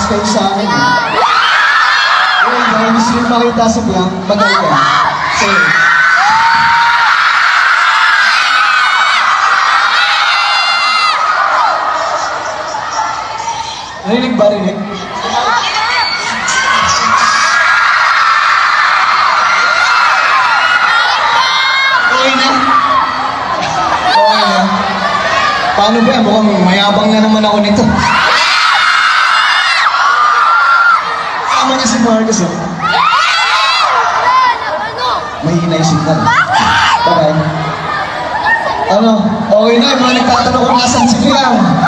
kayo sa akin. Ngayon, dahil gusto nyo makita si Bianc, magaling ka. So, narinig ba, rinig? Okay na? Okay na. Paano ba? Mukhang mayabang na naman ako nito. Tama niya si Marcus, oh. Mahihina yung signal. Bye-bye. Ano? Okay na, yung mga nagtatanong kung nasa